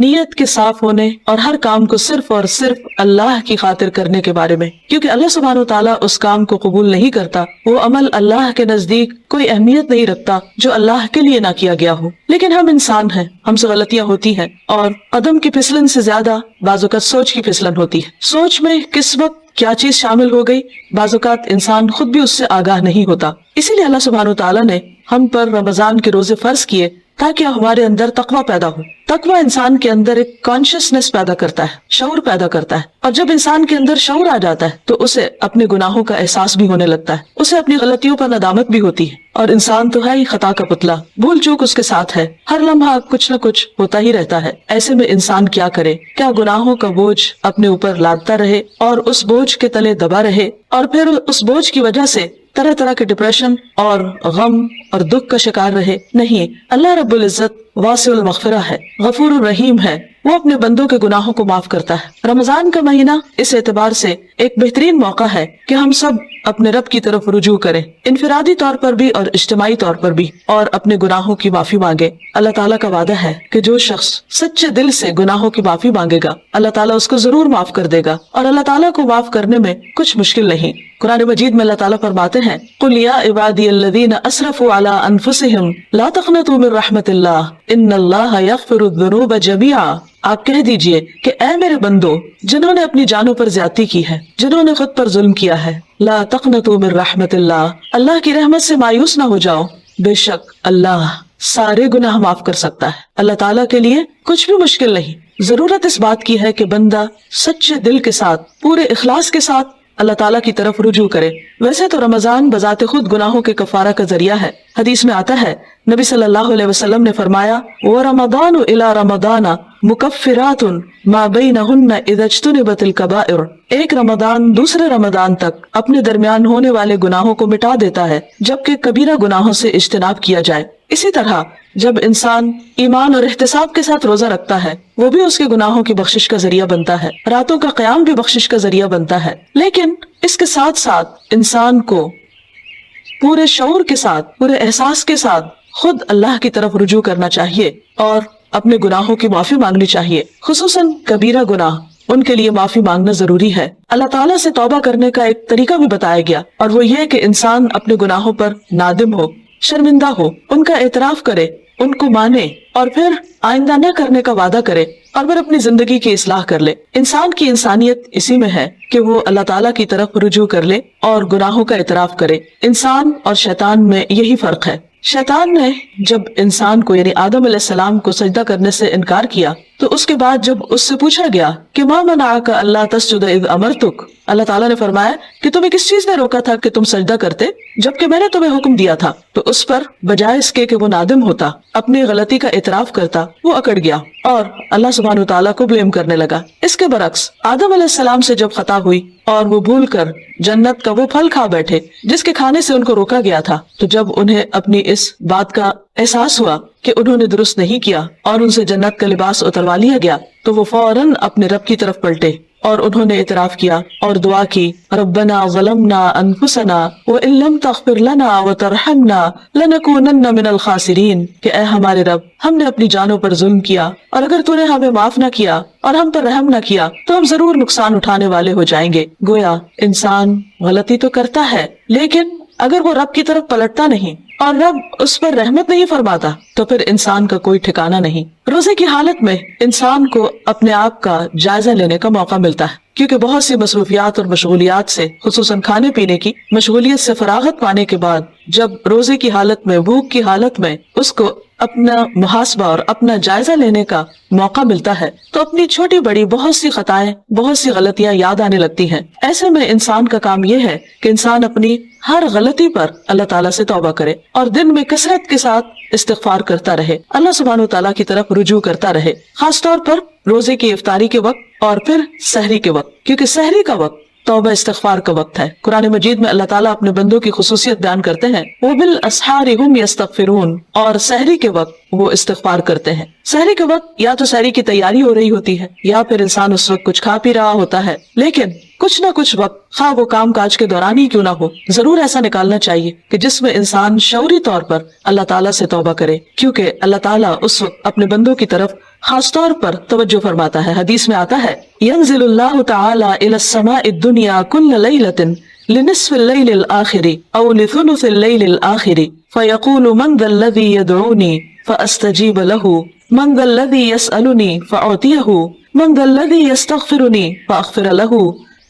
نیت کے صاف ہونے اور ہر کام کو صرف اور صرف اللہ کی خاطر کرنے کے بارے میں، کیونکہ اللہ سبحانہ و تعالیٰ اس کام کو قبول نہیں کرتا، وہ عمل اللہ کے نزدیک کوئی اہمیت نہیں رکھتا جو اللہ کے لیے نہ کیا گیا ہو۔ لیکن ہم انسان ہیں، ہم سے غلطیاں ہوتی ہیں، اور قدم کی پھسلن سے زیادہ بعض اوقات سوچ کی پھسلن ہوتی ہے۔ سوچ میں کس وقت کیا چیز شامل ہو گئی، بعض اوقات انسان خود بھی اس سے آگاہ نہیں ہوتا۔ اسی لیے اللہ سبحانہ و تعالیٰ نے ہم پر رمضان کے روزے فرض کیے تاکہ ہمارے اندر تقویٰ پیدا ہو۔ تقویٰ انسان کے اندر ایک کانشیسنس پیدا کرتا ہے، شعور پیدا کرتا ہے، اور جب انسان کے اندر شعور آ جاتا ہے تو اسے اپنے گناہوں کا احساس بھی ہونے لگتا ہے، اسے اپنی غلطیوں پر ندامت بھی ہوتی ہے۔ اور انسان تو ہے ہی خطا کا پتلا، بھول چوک اس کے ساتھ ہے، ہر لمحہ کچھ نہ کچھ ہوتا ہی رہتا ہے۔ ایسے میں انسان کیا کرے؟ کیا گناہوں کا بوجھ اپنے اوپر لادتا رہے اور اس بوجھ کے تلے دبا رہے، اور پھر اس بوجھ کی وجہ سے طرح طرح کے ڈپریشن اور غم اور دکھ کا شکار رہے؟ نہیں، اللہ رب العزت واسع المغفرہ ہے، غفور الرحیم ہے، وہ اپنے بندوں کے گناہوں کو معاف کرتا ہے۔ رمضان کا مہینہ اس اعتبار سے ایک بہترین موقع ہے کہ ہم سب اپنے رب کی طرف رجوع کریں، انفرادی طور پر بھی اور اجتماعی طور پر بھی، اور اپنے گناہوں کی معافی مانگے۔ اللہ تعالیٰ کا وعدہ ہے کہ جو شخص سچے دل سے گناہوں کی معافی مانگے گا اللہ تعالیٰ اس کو ضرور معاف کر دے گا، اور اللہ تعالیٰ کو معاف کرنے میں کچھ مشکل نہیں۔ قرآن مجید میں اللہ تعالیٰ فرماتے ہیں قُلْ يَا عِبَادِيَ الَّذِينَ أَسْرَفُوا عَلَىٰ أَنفُسِهِمْ لَا تَقْنَطُوا مِن رَحْمَةِ اللَّهِ إِنَّ اللَّهَ يَغْفِرُ الذُّنُوبَ جَمِيعًا۔ آپ کہہ دیجئے کہ اے میرے بندو جنہوں نے اپنی جانوں پر زیادتی کی ہے، جنہوں نے خود پر ظلم کیا ہے، لا تقنطوا من رحمت اللہ، اللہ کی رحمت سے مایوس نہ ہو جاؤ، بے شک اللہ سارے گناہ معاف کر سکتا ہے۔ اللہ تعالیٰ کے لیے کچھ بھی مشکل نہیں۔ ضرورت اس بات کی ہے کہ بندہ سچے دل کے ساتھ، پورے اخلاص کے ساتھ اللہ تعالیٰ کی طرف رجوع کرے۔ ویسے تو رمضان بذات خود گناہوں کے کفارہ کا ذریعہ ہے۔ حدیث میں آتا ہے نبی صلی اللہ علیہ وسلم نے فرمایا وَرَمَضَانُ إِلَى رَمَضَانَ مُكَفِّرَاتٌ مَا بَيْنَهُنَّ إِذَا اجْتُنِبَتِ الْكَبَائِرُ۔ ایک رمضان دوسرے رمضان تک اپنے درمیان ہونے والے گناہوں کو مٹا دیتا ہے جبکہ کبیرہ گناہوں سے اجتناب کیا جائے۔ اسی طرح جب انسان ایمان اور احتساب کے ساتھ روزہ رکھتا ہے وہ بھی اس کے گناہوں کی بخشش کا ذریعہ بنتا ہے، راتوں کا قیام بھی بخشش کا ذریعہ بنتا ہے۔ لیکن اس کے ساتھ ساتھ انسان کو پورے شعور کے ساتھ، پورے احساس کے ساتھ خود اللہ کی طرف رجوع کرنا چاہیے اور اپنے گناہوں کی معافی مانگنی چاہیے، خصوصاً کبیرہ گناہ، ان کے لیے معافی مانگنا ضروری ہے۔ اللہ تعالیٰ سے توبہ کرنے کا ایک طریقہ بھی بتایا گیا، اور وہ یہ کہ انسان اپنے گناہوں پر نادم ہو، شرمندہ ہو، ان کا اعتراف کرے، ان کو مانے، اور پھر آئندہ نہ کرنے کا وعدہ کرے، اور پھر اپنی زندگی کی اصلاح کر لے۔ انسان کی انسانیت اسی میں ہے کہ وہ اللہ تعالیٰ کی طرف رجوع کر لے اور گناہوں کا اعتراف کرے۔ انسان اور شیطان میں یہی فرق ہے۔ شیطان نے جب انسان کو یعنی آدم علیہ السلام کو سجدہ کرنے سے انکار کیا تو اس کے بعد جب اس سے پوچھا گیا کہ ما منعک اللہ تسجد اذ امرتک، اللہ تعالیٰ نے فرمایا کہ تمہیں کس چیز نے روکا تھا کہ تم سجدہ کرتے جبکہ میں نے تمہیں حکم دیا تھا، تو اس پر بجائے اس کے کہ وہ نادم ہوتا، اپنی غلطی کا اعتراف کرتا، وہ اکڑ گیا اور اللہ سبحانہ وتعالیٰ کو بلیم کرنے لگا۔ اس کے برعکس آدم علیہ السلام سے جب خطا ہوئی اور وہ بھول کر جنت کا وہ پھل کھا بیٹھے جس کے کھانے سے ان کو روکا گیا تھا، تو جب انہیں اپنی اس بات کا احساس ہوا کہ انہوں نے درست نہیں کیا اور ان سے جنت کا لباس اتروا لیا گیا تو وہ فوراً اپنے رب کی طرف پلٹے اور انہوں نے اعتراف کیا اور دعا کی ربنا ظلمنا انفسنا وان لم تغفر لنا وترحمنا لنکونن من الخاسرین، کہ اے ہمارے رب ہم نے اپنی جانوں پر ظلم کیا اور اگر تو نے ہمیں معاف نہ کیا اور ہم پر رحم نہ کیا تو ہم ضرور نقصان اٹھانے والے ہو جائیں گے۔ گویا انسان غلطی تو کرتا ہے لیکن اگر وہ رب کی طرف پلٹتا نہیں اور رب اس پر رحمت نہیں فرماتا تو پھر انسان کا کوئی ٹھکانہ نہیں۔ روزے کی حالت میں انسان کو اپنے آپ کا جائزہ لینے کا موقع ملتا ہے، کیونکہ بہت سی مصروفیات اور مشغولیات سے، خصوصاً کھانے پینے کی مشغولیت سے فراغت پانے کے بعد جب روزے کی حالت میں، بھوک کی حالت میں اس کو اپنا محاسبہ اور اپنا جائزہ لینے کا موقع ملتا ہے تو اپنی چھوٹی بڑی بہت سی خطائیں، بہت سی غلطیاں یاد آنے لگتی ہیں۔ ایسے میں انسان کا کام یہ ہے کہ انسان اپنی ہر غلطی پر اللہ تعالیٰ سے توبہ کرے اور دن میں کثرت کے ساتھ استغفار کرتا رہے، اللہ سبحانہ وتعالیٰ کی طرف رجوع کرتا رہے، خاص طور پر روزے کی افطاری کے وقت اور پھر سحری کے وقت، کیونکہ سحری کا وقت توبہ استغفار کا وقت ہے۔ قرآن مجید میں اللہ تعالیٰ اپنے بندوں کی خصوصیت بیان کرتے ہیں وَبِالْأَسْحَارِ هُمْ يَسْتَغْفِرُونَ، اور سحری کے وقت وہ استغفار کرتے ہیں۔ سحری کے وقت یا تو سحری کی تیاری ہو رہی ہوتی ہے یا پھر انسان اس وقت کچھ کھا پی رہا ہوتا ہے، لیکن کچھ نہ کچھ وقت، خواہ وہ کام کاج کے دوران ہی کیوں نہ ہو، ضرور ایسا نکالنا چاہیے کہ جس میں انسان شعوری طور پر اللہ تعالیٰ سے توبہ کرے، کیونکہ اللہ تعالیٰ اس وقت اپنے بندوں کی طرف خاص طور پر توجہ فرماتا ہے. حدیث میں آتا ہے ينزل الله تعالى الى السماء الدنيا كل ليلة لنصف الليل الآخر او لثلث الليل الآخر فيقول من ذا الذي يدعوني فاستجيب له من ذا الذي يسألني فأعطيه من ذا الذي يستغفرني فأغفر له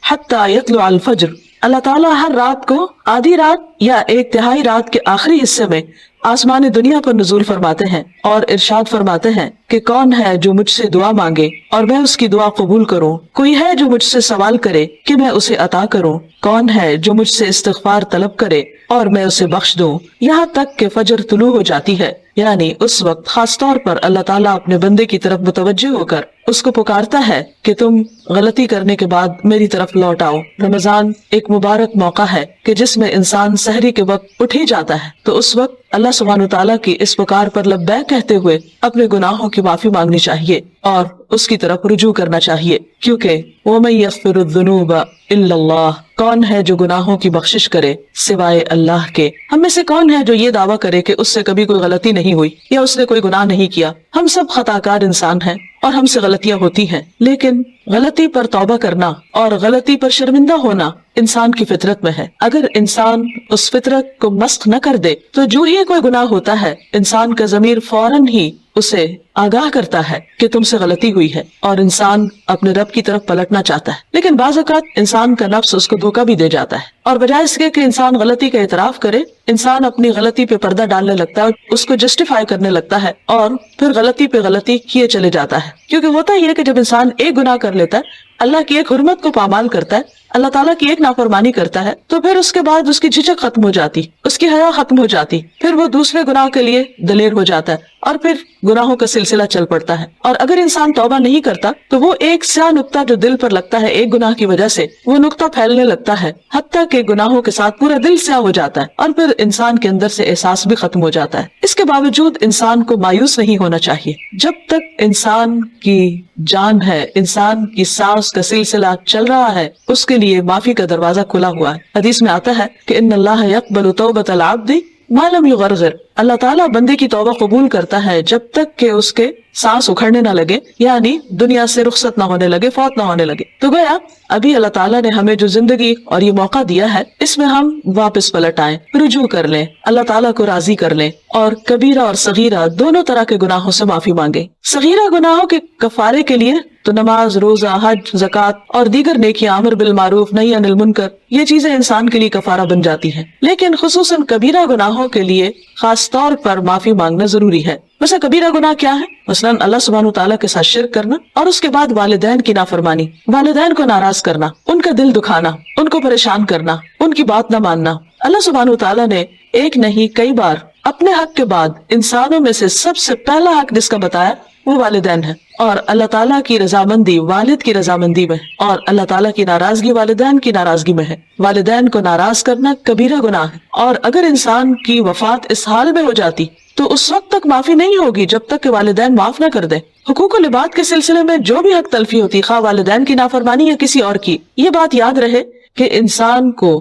حتى يطلع الفجر. اللہ تعالیٰ ہر رات کو آدھی رات یا ایک تہائی رات کے آخری حصے میں آسمان دنیا پر نزول فرماتے ہیں اور ارشاد فرماتے ہیں کہ کون ہے جو مجھ سے دعا مانگے اور میں اس کی دعا قبول کروں، کوئی ہے جو مجھ سے سوال کرے کہ میں اسے عطا کروں، کون ہے جو مجھ سے استغفار طلب کرے اور میں اسے بخش دوں، یہاں تک کہ فجر طلوع ہو جاتی ہے. یعنی اس وقت خاص طور پر اللہ تعالیٰ اپنے بندے کی طرف متوجہ ہو کر اس کو پکارتا ہے کہ تم غلطی کرنے کے بعد میری طرف لوٹ آؤ. رمضان ایک مبارک موقع ہے کہ جس میں انسان سحری کے وقت اٹھ ہی جاتا ہے، تو اس وقت اللہ سبحانہ تعالیٰ کی اس پکار پر لبیک کہتے ہوئے اپنے گناہوں کی معافی مانگنی چاہیے اور اس کی طرف رجوع کرنا چاہیے، کیونکہ وَمَن يَغْفِرُ الذُّنُوبَ إِلَّا اللَّهُ، کون ہے جو گناہوں کی بخشش کرے سوائے اللہ کے. ہم میں سے کون ہے جو یہ دعویٰ کرے کہ اس سے کبھی کوئی غلطی نہیں ہوئی یا اس نے کوئی گناہ نہیں کیا؟ ہم سب خطا کار انسان ہیں اور ہم سے غلطیاں ہوتی ہیں، لیکن غلطی پر توبہ کرنا اور غلطی پر شرمندہ ہونا انسان کی فطرت میں ہے. اگر انسان اس فطرت کو مسخ نہ کر دے تو جو ہی کوئی گناہ ہوتا ہے انسان کا ضمیر فوراً ہی اسے آگاہ کرتا ہے کہ تم سے غلطی ہوئی ہے اور انسان اپنے رب کی طرف پلٹنا چاہتا ہے. لیکن بعض اوقات انسان کا نفس اس کو دھوکہ بھی دے جاتا ہے اور بجائے اس کے کہ انسان غلطی کا اعتراف کرے، انسان اپنی غلطی پہ پردہ ڈالنے لگتا ہے، اس کو جسٹیفائی کرنے لگتا ہے اور پھر غلطی پہ غلطی کیے چلے جاتا ہے. کیونکہ ہوتا ہی ہے کہ جب انسان ایک گناہ کر لیتا ہے، اللہ کی ایک حرمت کو پامال کرتا ہے، اللہ تعالیٰ کی ایک نافرمانی کرتا ہے، تو پھر اس کے بعد اس کی جھجک ختم ہو جاتی، اس کی حیا ختم ہو جاتی، پھر وہ دوسرے گناہ کے لیے دلیر ہو جاتا ہے اور پھر گناہوں کا سلسلہ چل پڑتا ہے. اور اگر انسان توبہ نہیں کرتا تو وہ ایک سیاہ نقطہ جو دل پر لگتا ہے ایک گناہ کی وجہ سے، وہ نقطہ پھیلنے لگتا ہے حتیٰ کہ گناہوں کے ساتھ پورا دل سیاہ ہو جاتا ہے اور پھر انسان کے اندر سے احساس بھی ختم ہو جاتا ہے. اس کے باوجود انسان کو مایوس نہیں ہونا چاہیے. جب تک انسان کی جان ہے، انسان کی سانس کا سلسلہ چل رہا ہے، اس کے لیے معافی کا دروازہ کھلا ہوا ہے. حدیث میں آتا ہے کہ ان اللہ یقبل توبۃ العبد ما لم یغرغر، اللہ تعالیٰ بندے کی توبہ قبول کرتا ہے جب تک کہ اس کے سانس اکھڑنے نہ لگے، یعنی دنیا سے رخصت نہ ہونے لگے، فوت نہ ہونے لگے. تو گویا ابھی اللہ تعالیٰ نے ہمیں جو زندگی اور یہ موقع دیا ہے، اس میں ہم واپس پلٹ آئیں، رجوع کر لیں، اللہ تعالیٰ کو راضی کر لیں اور کبیرہ اور صغیرہ دونوں طرح کے گناہوں سے معافی مانگیں. صغیرہ گناہوں کے کفارے کے لیے تو نماز، روزہ، حج، زکوٰۃ اور دیگر نیکیاں، امر بالمعروف نہی عن المنکر، یہ چیزیں انسان کے لیے کفارہ بن جاتی ہیں. لیکن خصوصاً کبیرہ گناہوں کے لیے خاص طور پر معافی مانگنا ضروری ہے. ویسے کبیرہ گناہ کیا ہے؟ مثلاً اللہ سبحانہ تعالیٰ کے ساتھ شرک کرنا اور اس کے بعد والدین کی نافرمانی، والدین کو ناراض کرنا، ان کا دل دکھانا، ان کو پریشان کرنا، ان کی بات نہ ماننا. اللہ سبحانہ تعالیٰ نے ایک نہیں کئی بار اپنے حق کے بعد انسانوں میں سے سب سے پہلا حق جس کا بتایا وہ والدین ہے. اور اللہ تعالیٰ کی رضامندی والد کی رضامندی میں اور اللہ تعالیٰ کی ناراضگی والدین کی ناراضگی میں ہے. والدین کو ناراض کرنا کبیرہ گناہ ہے، اور اگر انسان کی وفات اس حال میں ہو جاتی تو اس وقت تک معافی نہیں ہوگی جب تک کہ والدین معاف نہ کر دیں. حقوق و لباد کے سلسلے میں جو بھی حق تلفی ہوتی، خواہ والدین کی نافرمانی یا کسی اور کی، یہ بات یاد رہے کہ انسان کو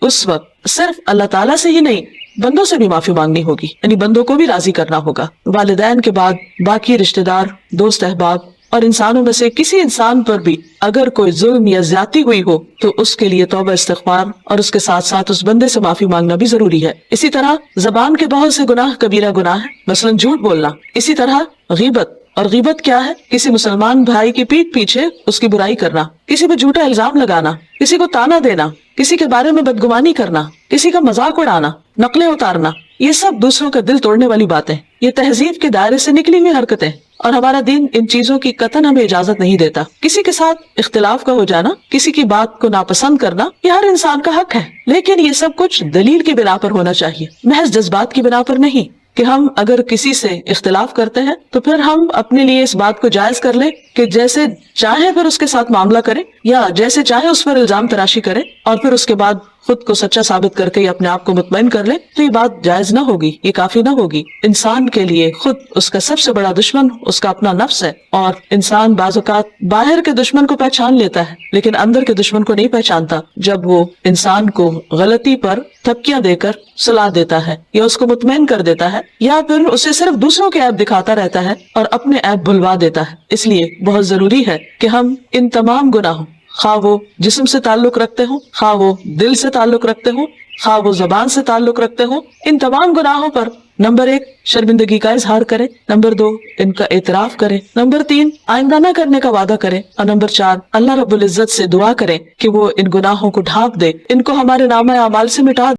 اس وقت صرف اللہ تعالیٰ سے ہی نہیں بندوں سے بھی معافی مانگنی ہوگی، یعنی بندوں کو بھی راضی کرنا ہوگا. والدین کے بعد باقی رشتہ دار، دوست احباب اور انسانوں میں سے کسی انسان پر بھی اگر کوئی ظلم یا زیادتی ہوئی ہو تو اس کے لیے توبہ استغفار اور اس کے ساتھ ساتھ اس بندے سے معافی مانگنا بھی ضروری ہے. اسی طرح زبان کے بہت سے گناہ کبیرہ گناہ ہیں، مثلا جھوٹ بولنا. اسی طرح غیبت، اور غیبت کیا ہے؟ کسی مسلمان بھائی کی پیٹھ پیچھے اس کی برائی کرنا، کسی پہ جھوٹا الزام لگانا، کسی کو تانا دینا، کسی کے بارے میں بدگمانی کرنا، کسی کا مذاق اڑانا، نقلیں اتارنا، یہ سب دوسروں کا دل توڑنے والی باتیں، یہ تہذیب کے دائرے سے نکلی ہوئی حرکتیں، اور ہمارا دین ان چیزوں کی قطعاً ہمیں اجازت نہیں دیتا. کسی کے ساتھ اختلاف کا ہو جانا، کسی کی بات کو ناپسند کرنا، یہ ہر انسان کا حق ہے، لیکن یہ سب کچھ دلیل کی بنا پر ہونا چاہیے، محض جذبات کی بنا پر نہیں. کہ ہم اگر کسی سے اختلاف کرتے ہیں تو پھر ہم اپنے لیے اس بات کو جائز کر لیں کہ جیسے چاہے پھر اس کے ساتھ معاملہ کریں یا جیسے چاہے اس پر الزام تراشی کریں اور پھر اس کے بعد خود کو سچا ثابت کر کے یا اپنے آپ کو مطمئن کر لے تو یہ بات جائز نہ ہوگی، یہ کافی نہ ہوگی۔ انسان کے لیے خود اس کا سب سے بڑا دشمن اس کا اپنا نفس ہے، اور انسان بعض اوقات باہر کے دشمن کو پہچان لیتا ہے لیکن اندر کے دشمن کو نہیں پہچانتا۔ جب وہ انسان کو غلطی پر تھپکیاں دے کر صلاح دیتا ہے یا اس کو مطمئن کر دیتا ہے یا پھر اسے صرف دوسروں کے عیب دکھاتا رہتا ہے اور اپنے عیب بھلوا دیتا ہے۔ اس لیے بہت ضروری ہے کہ ہم ان تمام گناہوں، خواہ وہ جسم سے تعلق رکھتے ہوں، خواہ وہ دل سے تعلق رکھتے ہوں، خواہ وہ زبان سے تعلق رکھتے ہوں، ان تمام گناہوں پر نمبر 1 شرمندگی کا اظہار کریں، نمبر 2 ان کا اعتراف کریں، نمبر 3 آئندہ نہ کرنے کا وعدہ کریں، اور نمبر 4 اللہ رب العزت سے دعا کریں کہ وہ ان گناہوں کو ڈھانپ دے، ان کو ہمارے نامہ اعمال سے مٹا دے۔